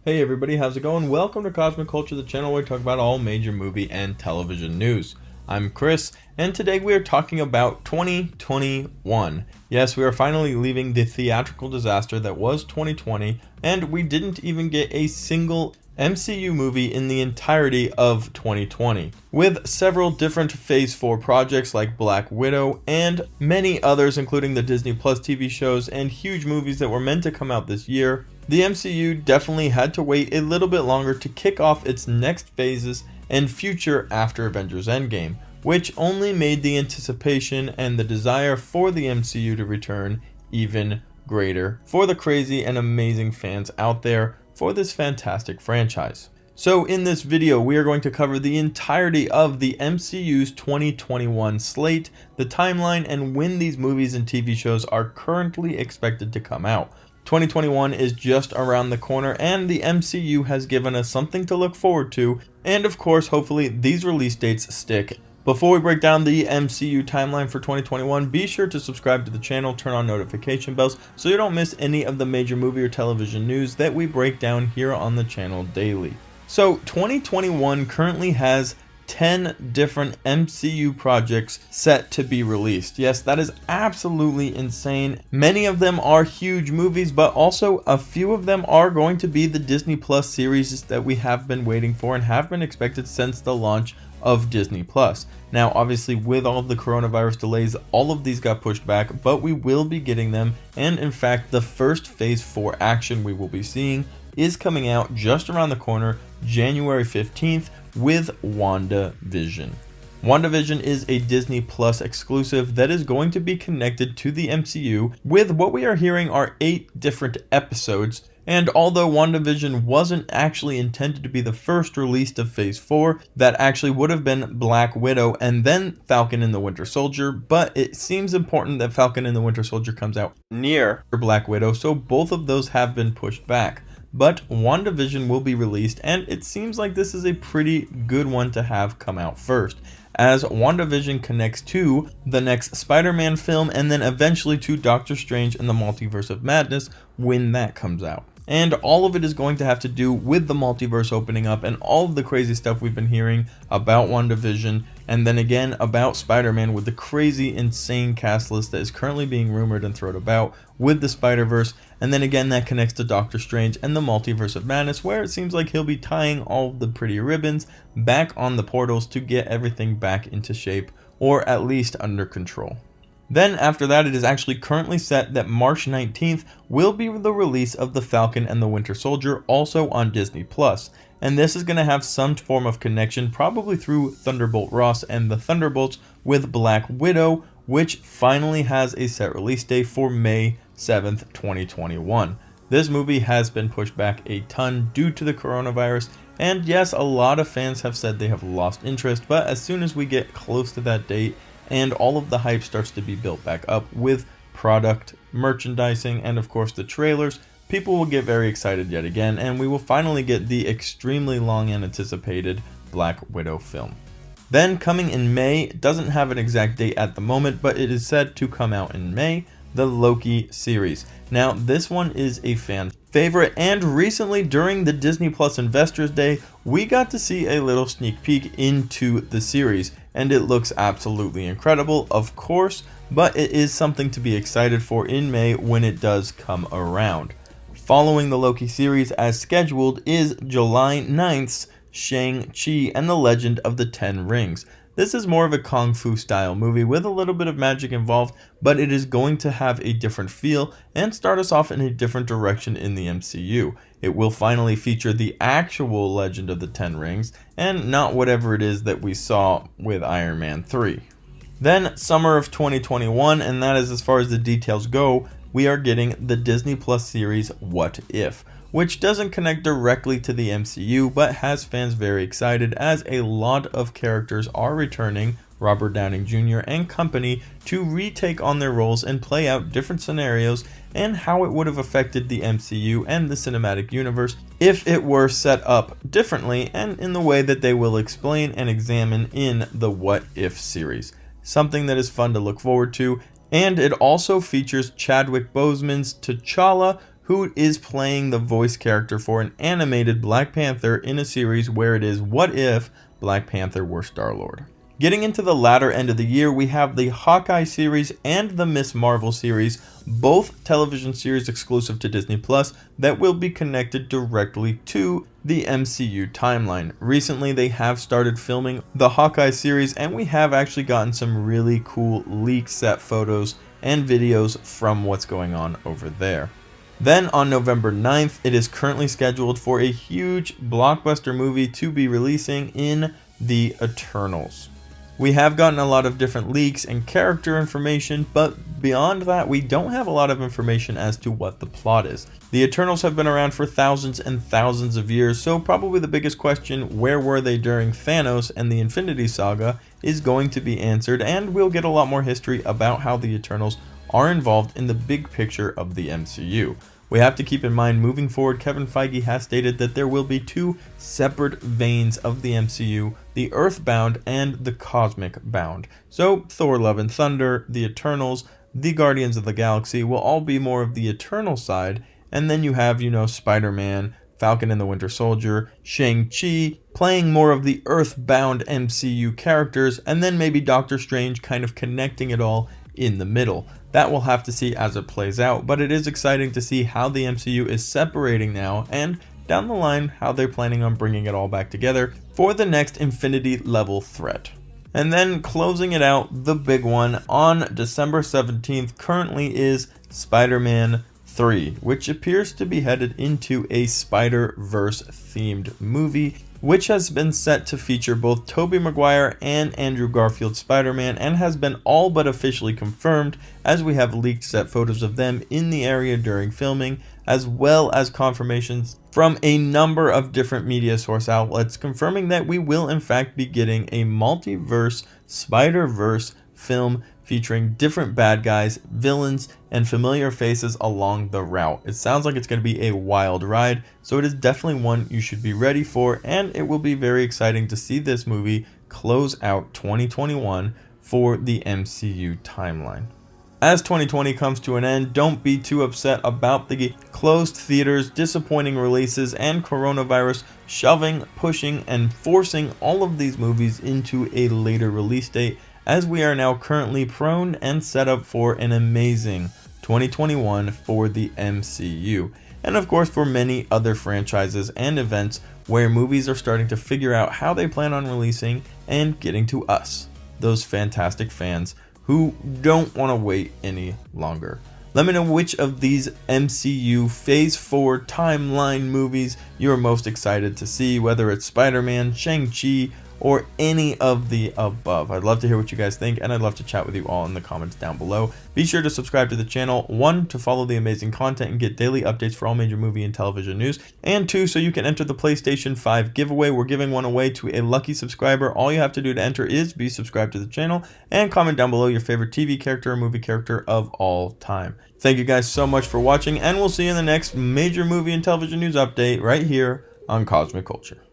Hey everybody, how's it going? Welcome to Cosmic Culture, the channel where we talk about all major movie and television news. I'm Chris, and today we are talking about 2021. Yes, we are finally leaving the theatrical disaster that was 2020, and we didn't even get a single MCU movie in the entirety of 2020, with several different Phase 4 projects like Black Widow and many others, including the Disney Plus TV shows and huge movies that were meant to come out this year. The MCU definitely had to wait a little bit longer to kick off its next phases and future after Avengers Endgame, which only made the anticipation and the desire for the MCU to return even greater for the crazy and amazing fans out there for this fantastic franchise. So in this video, we are going to cover the entirety of the MCU's 2021 slate, the timeline, and when these movies and TV shows are currently expected to come out. 2021 is just around the corner, and the MCU has given us something to look forward to, and of course, hopefully these release dates stick. Before we break down the MCU timeline for 2021, be sure to subscribe to the channel, turn on notification bells so you don't miss any of the major movie or television news that we break down here on the channel daily. So 2021 currently has 10 different MCU projects set to be released. Yes, that is absolutely insane. Many of them are huge movies, but also a few of them are going to be the Disney Plus series that we have been waiting for and have been expected since the launch of Disney Plus. Now, obviously, with all of the coronavirus delays, all of these got pushed back, but we will be getting them. And in fact, the first Phase 4 action we will be seeing is coming out just around the corner, January 15th, with WandaVision. WandaVision is a Disney Plus exclusive that is going to be connected to the MCU with what we are hearing are 8 different episodes. And although WandaVision wasn't actually intended to be the first release of Phase 4, that actually would have been Black Widow and then Falcon and the Winter Soldier, but it seems important that Falcon and the Winter Soldier comes out near Black Widow, so both of those have been pushed back. But WandaVision will be released, and it seems like this is a pretty good one to have come out first, as WandaVision connects to the next Spider-Man film and then eventually to Doctor Strange and the Multiverse of Madness when that comes out. And all of it is going to have to do with the multiverse opening up and all of the crazy stuff we've been hearing about WandaVision, and then again about Spider-Man with the crazy, insane cast list that is currently being rumored and thrown about with the Spider-Verse, and then again that connects to Doctor Strange and the Multiverse of Madness, where it seems like he'll be tying all of the pretty ribbons back on the portals to get everything back into shape, or at least under control. Then after that, it is actually currently set that March 19th will be the release of The Falcon and the Winter Soldier, also on Disney Plus. And this is going to have some form of connection, probably through Thunderbolt Ross and the Thunderbolts, with Black Widow, which finally has a set release date for May 7th, 2021. This movie has been pushed back a ton due to the coronavirus, and yes, a lot of fans have said they have lost interest, but as soon as we get close to that date, and all of the hype starts to be built back up with product, merchandising, and of course the trailers, people will get very excited yet again, and we will finally get the extremely long and anticipated Black Widow film. Then coming in May, it doesn't have an exact date at the moment, but it is said to come out in May, the Loki series. Now, this one is a fan favorite, and recently during the Disney Plus Investors Day, we got to see a little sneak peek into the series, and it looks absolutely incredible, of course, but it is something to be excited for in May when it does come around. Following the Loki series as scheduled is July 9th's Shang-Chi and the Legend of the Ten Rings. This is more of a Kung Fu style movie with a little bit of magic involved, but it is going to have a different feel and start us off in a different direction in the MCU. It will finally feature the actual Legend of the Ten Rings and not whatever it is that we saw with Iron Man 3. Then summer of 2021, and that is as far as the details go, we are getting the Disney Plus series What If, which doesn't connect directly to the MCU, but has fans very excited as a lot of characters are returning, Robert Downey Jr. and company, to retake on their roles and play out different scenarios and how it would have affected the MCU and the cinematic universe if it were set up differently and in the way that they will explain and examine in the What If series. Something that is fun to look forward to, and it also features Chadwick Boseman's T'Challa, who is playing the voice character for an animated Black Panther in a series where it is what if Black Panther were Star-Lord. Getting into the latter end of the year, we have the Hawkeye series and the Ms. Marvel series, both television series exclusive to Disney Plus that will be connected directly to the MCU timeline. Recently, they have started filming the Hawkeye series, and we have actually gotten some really cool leak set photos and videos from what's going on over there. Then on November 9th, it is currently scheduled for a huge blockbuster movie to be releasing in The Eternals. We have gotten a lot of different leaks and character information, but beyond that, we don't have a lot of information as to what the plot is. The Eternals have been around for thousands and thousands of years, so probably the biggest question, where were they during Thanos and the Infinity Saga, is going to be answered, and we'll get a lot more history about how the Eternals are involved in the big picture of the MCU. We have to keep in mind, moving forward, Kevin Feige has stated that there will be two separate veins of the MCU, the Earthbound and the Cosmic Bound. So Thor Love and Thunder, the Eternals, the Guardians of the Galaxy will all be more of the Eternal side, and then you have, Spider-Man, Falcon and the Winter Soldier, Shang-Chi playing more of the Earthbound MCU characters, and then maybe Doctor Strange kind of connecting it all in the middle. That we'll have to see as it plays out, but it is exciting to see how the MCU is separating now, and down the line how they're planning on bringing it all back together for the next Infinity level threat. And then closing it out, the big one on December 17th currently is Spider-Man 3, which appears to be headed into a Spider-Verse themed movie, which has been set to feature both Tobey Maguire and Andrew Garfield's Spider-Man, and has been all but officially confirmed, as we have leaked set photos of them in the area during filming, as well as confirmations from a number of different media source outlets confirming that we will in fact be getting a multiverse Spider-Verse film featuring different bad guys, villains, and familiar faces along the route. It sounds like it's going to be a wild ride, so it is definitely one you should be ready for, and it will be very exciting to see this movie close out 2021 for the MCU timeline. As 2020 comes to an end, don't be too upset about the closed theaters, disappointing releases, and coronavirus shoving, pushing, and forcing all of these movies into a later release date, as we are now currently prone and set up for an amazing 2021 for the MCU. And of course for many other franchises and events where movies are starting to figure out how they plan on releasing and getting to us, those fantastic fans who don't want to wait any longer. Let me know which of these MCU Phase 4 timeline movies you're most excited to see, whether it's Spider-Man, Shang-Chi, or any of the above. I'd love to hear what you guys think, and I'd love to chat with you all in the comments down below. Be sure to subscribe to the channel, 1, to follow the amazing content and get daily updates for all major movie and television news, and 2, so you can enter the PlayStation 5 giveaway. We're giving one away to a lucky subscriber. All you have to do to enter is be subscribed to the channel and comment down below your favorite TV character or movie character of all time. Thank you guys so much for watching, and we'll see you in the next major movie and television news update right here on Cosmic Culture.